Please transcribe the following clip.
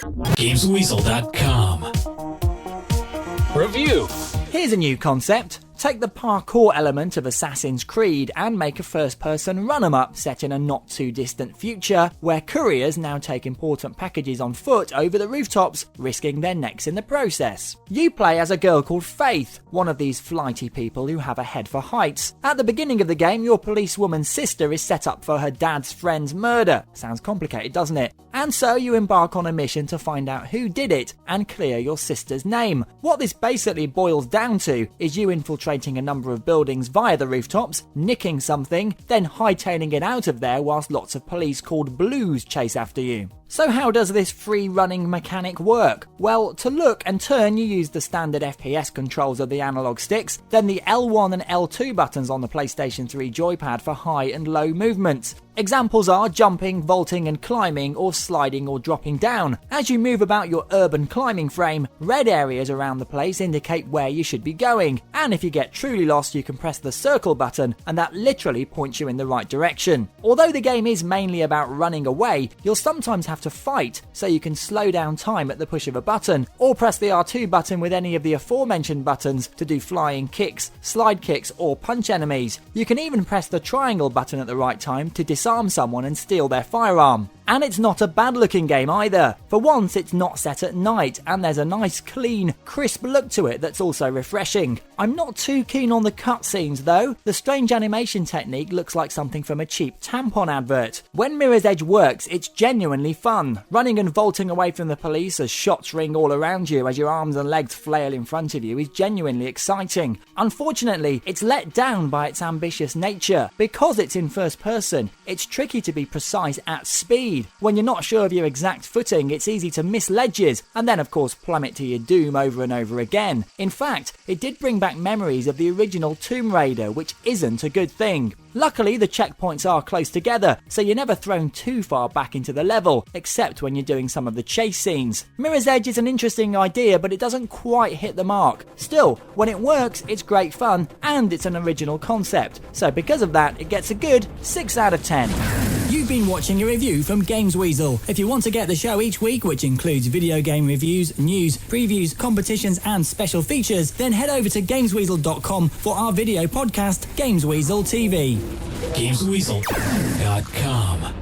GamesWeasel.com. Review. Here's a new concept. Take the parkour element of Assassin's Creed and make a first-person run-em-up set in a not-too-distant future where couriers now take important packages on foot over the rooftops, risking their necks in the process. You play as a girl called Faith, one of these flighty people who have a head for heights. At the beginning of the game, your policewoman's sister is set up for her dad's friend's murder. Sounds complicated, doesn't it? And so you embark on a mission to find out who did it and clear your sister's name. What this basically boils down to is you infiltrating a number of buildings via the rooftops, nicking something, then hightailing it out of there whilst lots of police called Blues chase after you. So how does this free-running mechanic work? Well, to look and turn you use the standard FPS controls of the analog sticks, then the L1 and L2 buttons on the PlayStation 3 joypad for high and low movements. Examples are jumping, vaulting and climbing, or sliding or dropping down. As you move about your urban climbing frame, red areas around the place indicate where you should be going, and if you get truly lost you can press the circle button and that literally points you in the right direction. Although the game is mainly about running away, you'll sometimes have to fight, so you can slow down time at the push of a button, or press the R2 button with any of the aforementioned buttons to do flying kicks, slide kicks or punch enemies. You can even press the triangle button at the right time to disarm someone and steal their firearm. And it's not a bad looking game either. For once it's not set at night and there's a nice clean, crisp look to it that's also refreshing. I'm not too keen on the cutscenes though. The strange animation technique looks like something from a cheap tampon advert. When Mirror's Edge works, it's genuinely fun. Running and vaulting away from the police as shots ring all around you as your arms and legs flail in front of you is genuinely exciting. Unfortunately, it's let down by its ambitious nature. Because it's in first person, it's tricky to be precise at speed. When you're not sure of your exact footing, it's easy to miss ledges and then of course plummet to your doom over and over again. In fact, it did bring back memories of the original Tomb Raider, which isn't a good thing. Luckily, the checkpoints are close together, so you're never thrown too far back into the level, except when you're doing some of the chase scenes. Mirror's Edge is an interesting idea, but it doesn't quite hit the mark. Still, when it works, it's great fun, and it's an original concept. So because of that, it gets a good 6 out of 10. You've been watching a review from Games Weasel. If you want to get the show each week, which includes video game reviews, news, previews, competitions and special features, then head over to GamesWeasel.com for our video podcast, Games Weasel TV. GamesWeasel.com.